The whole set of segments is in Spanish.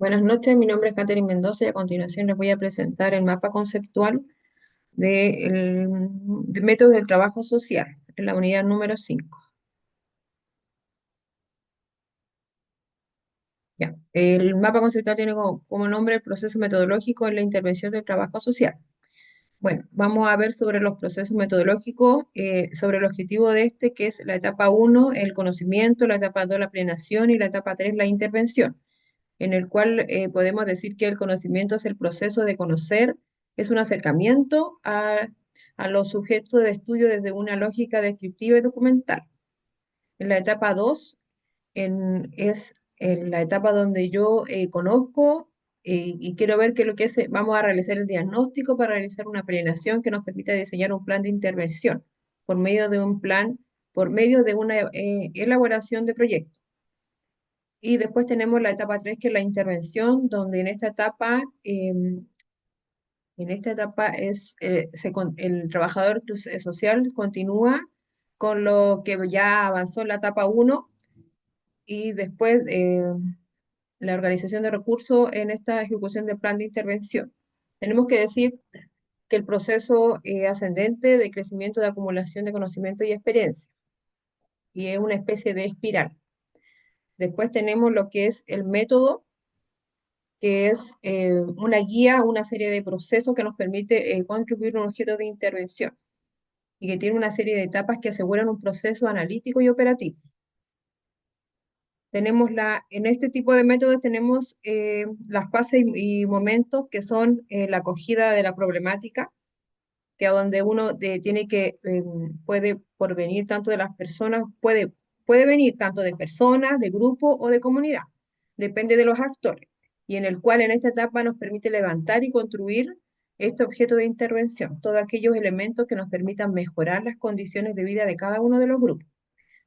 Buenas noches, mi nombre es Catherine Mendoza y a continuación les voy a presentar el mapa conceptual de métodos del trabajo social en la unidad número 5. Ya. El mapa conceptual tiene como nombre el proceso metodológico en la intervención del trabajo social. Bueno, vamos a ver sobre los procesos metodológicos, sobre el objetivo de este, que es la etapa uno, el conocimiento, la etapa 2, la planeación y la etapa 3, la intervención, en el cual podemos decir que el conocimiento es el proceso de conocer, es un acercamiento a los sujetos de estudio desde una lógica descriptiva y documental. En la etapa 2 es en la etapa donde yo conozco y quiero ver qué es lo que es, vamos a realizar el diagnóstico para realizar una planeación que nos permita diseñar un plan de intervención por medio de un plan, por medio de una elaboración de proyecto. Y después tenemos la etapa 3 que es la intervención, donde en esta etapa el trabajador social continúa con lo que ya avanzó en la etapa uno y después la organización de recursos en esta ejecución del plan de intervención. Tenemos que decir que el proceso ascendente de crecimiento de acumulación de conocimiento y experiencia, y es una especie de espiral. Después tenemos lo que es el método, que es una guía, una serie de procesos que nos permite construir un objeto de intervención y que tiene una serie de etapas que aseguran un proceso analítico y operativo. En este tipo de métodos tenemos las fases y momentos que son la acogida de la problemática, que es donde uno tiene que, puede por venir tanto de las personas, puede venir tanto de personas, de grupo o de comunidad, depende de los actores, y en el cual en esta etapa nos permite levantar y construir este objeto de intervención, todos aquellos elementos que nos permitan mejorar las condiciones de vida de cada uno de los grupos.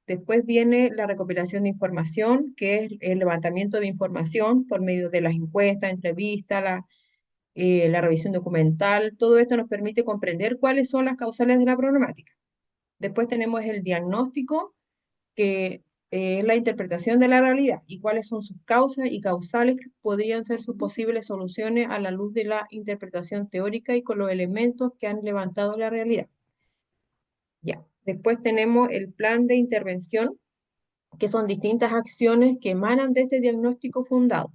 Después viene la recopilación de información, que es el levantamiento de información por medio de las encuestas, entrevistas, la revisión documental. Todo esto nos permite comprender cuáles son las causales de la problemática. Después tenemos el diagnóstico, que es la interpretación de la realidad y cuáles son sus causas y causales que podrían ser sus posibles soluciones a la luz de la interpretación teórica y con los elementos que han levantado la realidad. Ya. Después tenemos el plan de intervención, que son distintas acciones que emanan de este diagnóstico fundado.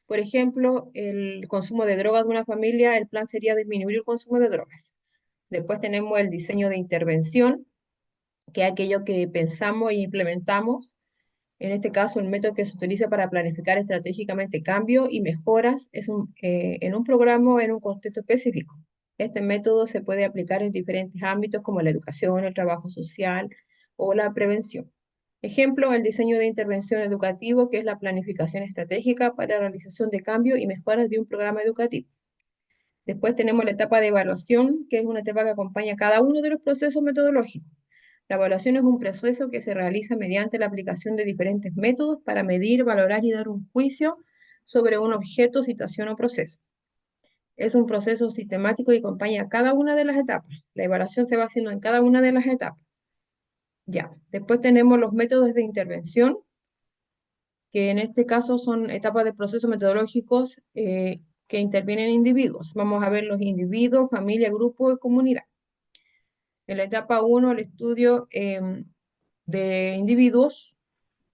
Por ejemplo, el consumo de drogas de una familia, el plan sería disminuir el consumo de drogas. Después tenemos el diseño de intervención, que es aquello que pensamos e implementamos. En este caso, el método que se utiliza para planificar estratégicamente cambios y mejoras en un programa o en un contexto específico. Este método se puede aplicar en diferentes ámbitos como la educación, el trabajo social o la prevención. Ejemplo, el diseño de intervención educativo, que es la planificación estratégica para la realización de cambios y mejoras de un programa educativo. Después tenemos la etapa de evaluación, que es una etapa que acompaña cada uno de los procesos metodológicos. La evaluación es un proceso que se realiza mediante la aplicación de diferentes métodos para medir, valorar y dar un juicio sobre un objeto, situación o proceso. Es un proceso sistemático y acompaña cada una de las etapas. La evaluación se va haciendo en cada una de las etapas. Ya, después tenemos los métodos de intervención, que en este caso son etapas de procesos metodológicos que intervienen individuos. Vamos a ver los individuos, familia, grupo y comunidad. En la etapa uno, el estudio de individuos.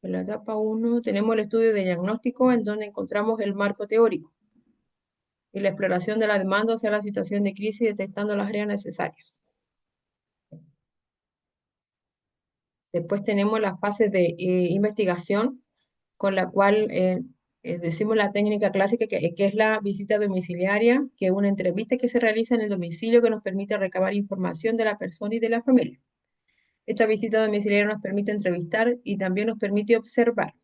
En la etapa uno tenemos el estudio de diagnóstico, en donde encontramos el marco teórico y la exploración de la demanda hacia la situación de crisis, detectando las áreas necesarias. Después tenemos las fases de investigación, con la cual decimos la técnica clásica, que es la visita domiciliaria, que es una entrevista que se realiza en el domicilio que nos permite recabar información de la persona y de la familia. Esta visita domiciliaria nos permite entrevistar y también nos permite observar.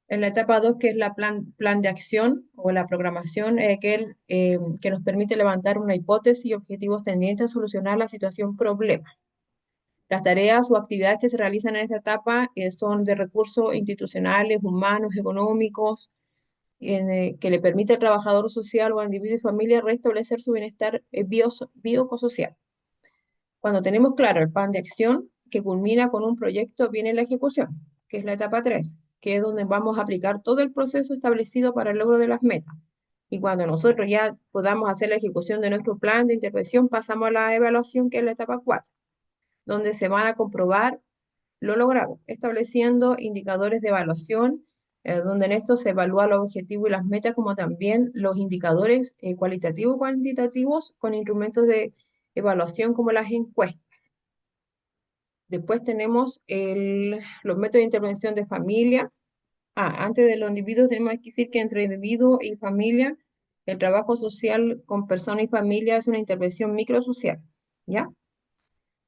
En la etapa 2, que es la plan de acción o la programación, que nos permite levantar una hipótesis y objetivos tendientes a solucionar la situación problema. Las tareas o actividades que se realizan en esta etapa son de recursos institucionales, humanos, económicos, que le permite al trabajador social o al individuo y familia restablecer su bienestar biopsicosocial. Cuando tenemos claro el plan de acción, que culmina con un proyecto, viene la ejecución, que es la etapa 3, que es donde vamos a aplicar todo el proceso establecido para el logro de las metas. Y cuando nosotros ya podamos hacer la ejecución de nuestro plan de intervención, pasamos a la evaluación, que es la etapa 4, donde se van a comprobar lo logrado, estableciendo indicadores de evaluación, donde en esto se evalúa los objetivos y las metas, como también los indicadores cualitativos y cuantitativos con instrumentos de evaluación como las encuestas. Después tenemos los métodos de intervención de familia. Antes de los individuos tenemos que decir que entre individuo y familia, el trabajo social con persona y familia es una intervención microsocial, ¿ya?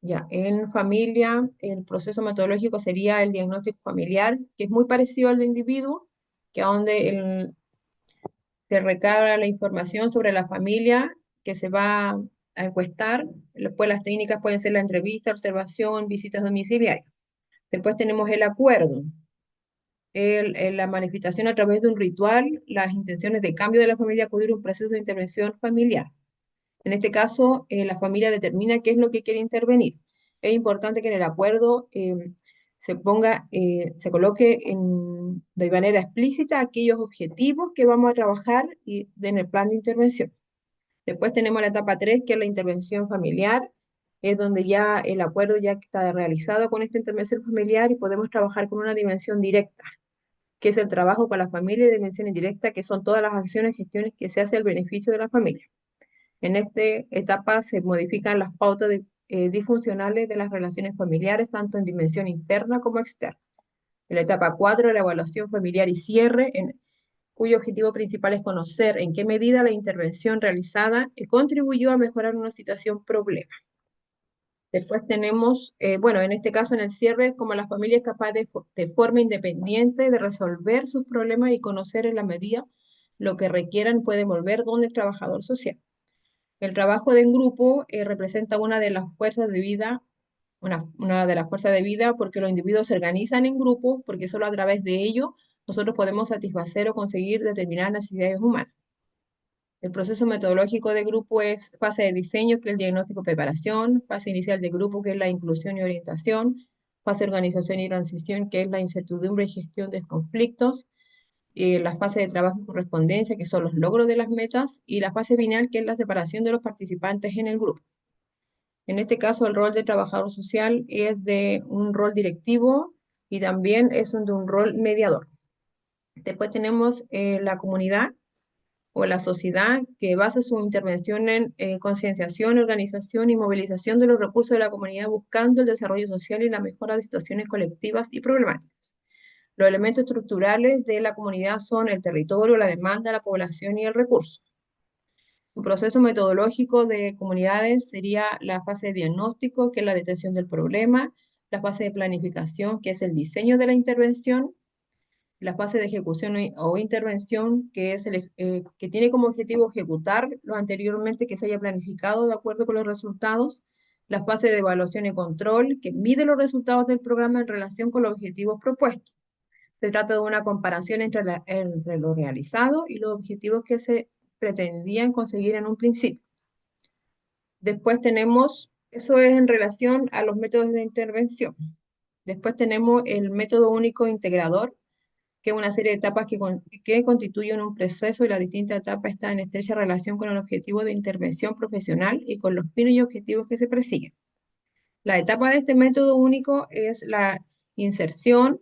Ya, en familia, el proceso metodológico sería el diagnóstico familiar, que es muy parecido al de individuo, que es donde se recaba la información sobre la familia que se va a encuestar. Después las técnicas pueden ser la entrevista, observación, visitas domiciliarias. Después tenemos el acuerdo, la manifestación a través de un ritual, las intenciones de cambio de la familia, acudir a un proceso de intervención familiar. En este caso, la familia determina qué es lo que quiere intervenir. Es importante que en el acuerdo se coloque de manera explícita aquellos objetivos que vamos a trabajar en el plan de intervención. Después tenemos la etapa 3, que es la intervención familiar, es donde ya el acuerdo ya está realizado con esta intervención familiar y podemos trabajar con una dimensión directa, que es el trabajo con la familia, y dimensión indirecta, que son todas las acciones y gestiones que se hace al beneficio de la familia. En esta etapa se modifican las pautas disfuncionales de las relaciones familiares, tanto en dimensión interna como externa. En la etapa 4, la evaluación familiar y cierre, cuyo objetivo principal es conocer en qué medida la intervención realizada contribuyó a mejorar una situación problema. Después tenemos, bueno, en este caso en el cierre, es como la familia es capaz de forma independiente de resolver sus problemas y conocer en la medida lo que requieran, puede volver donde el trabajador social. El trabajo de en grupo representa una de las fuerzas de vida, una de las fuerzas de vida, porque los individuos se organizan en grupos, porque solo a través de ello nosotros podemos satisfacer o conseguir determinadas necesidades humanas. El proceso metodológico de grupo es fase de diseño, que es el diagnóstico y preparación, fase inicial de grupo, que es la inclusión y orientación, fase de organización y transición, que es la incertidumbre y gestión de conflictos, la fase de trabajo y correspondencia, que son los logros de las metas, y la fase final, que es la separación de los participantes en el grupo. En este caso, el rol de trabajador social es de un rol directivo y también es de un rol mediador. Después tenemos la comunidad o la sociedad, que basa su intervención en concienciación, organización y movilización de los recursos de la comunidad, buscando el desarrollo social y la mejora de situaciones colectivas y problemáticas. Los elementos estructurales de la comunidad son el territorio, la demanda, la población y el recurso. Un proceso metodológico de comunidades sería la fase de diagnóstico, que es la detección del problema, la fase de planificación, que es el diseño de la intervención, la fase de ejecución o intervención, que es que tiene como objetivo ejecutar lo anteriormente que se haya planificado de acuerdo con los resultados, la fase de evaluación y control, que mide los resultados del programa en relación con los objetivos propuestos. Se trata de una comparación entre lo realizado y los objetivos que se pretendían conseguir en un principio. Después tenemos, eso es en relación a los métodos de intervención. Después tenemos el método único integrador, que es una serie de etapas que constituyen un proceso, y las distintas etapas están en estrecha relación con el objetivo de intervención profesional y con los fines y objetivos que se persiguen. La etapa de este método único es la inserción,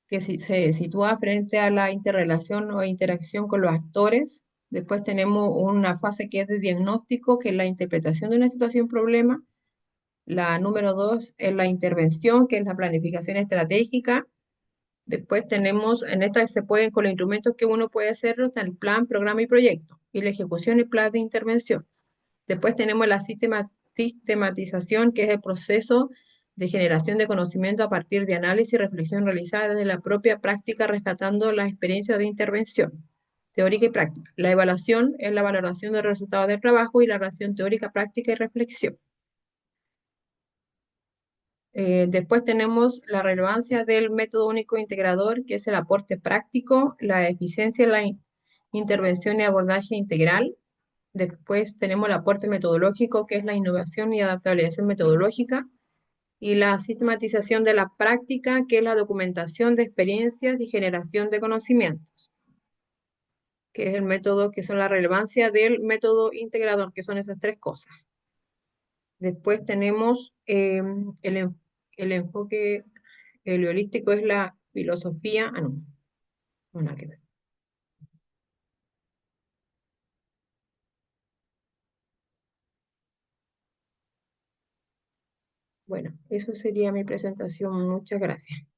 que se sitúa frente a la interrelación o interacción con los actores. Después tenemos una fase que es de diagnóstico, que es la interpretación de una situación problema. La número 2 es la intervención, que es la planificación estratégica. Después tenemos, en esta se pueden, con los instrumentos que uno puede hacer, está el plan, programa y proyecto, y la ejecución y plan de intervención. Después tenemos la sistematización, que es el proceso de generación de conocimiento a partir de análisis y reflexión realizada desde la propia práctica, rescatando la experiencia de intervención teórica y práctica. La evaluación es la valoración de los resultados del trabajo, y la relación teórica, práctica y reflexión. Después tenemos la relevancia del método único integrador, que es el aporte práctico, la eficiencia en la intervención y abordaje integral. Después tenemos el aporte metodológico, que es la innovación y adaptabilización metodológica, Y la sistematización de la práctica, que es la documentación de experiencias y generación de conocimientos, que es el método, que son la relevancia del método integrador, que son esas tres cosas. Después tenemos el enfoque, el holístico es la filosofía, no, no nada que ver. Bueno, eso sería mi presentación. Muchas gracias.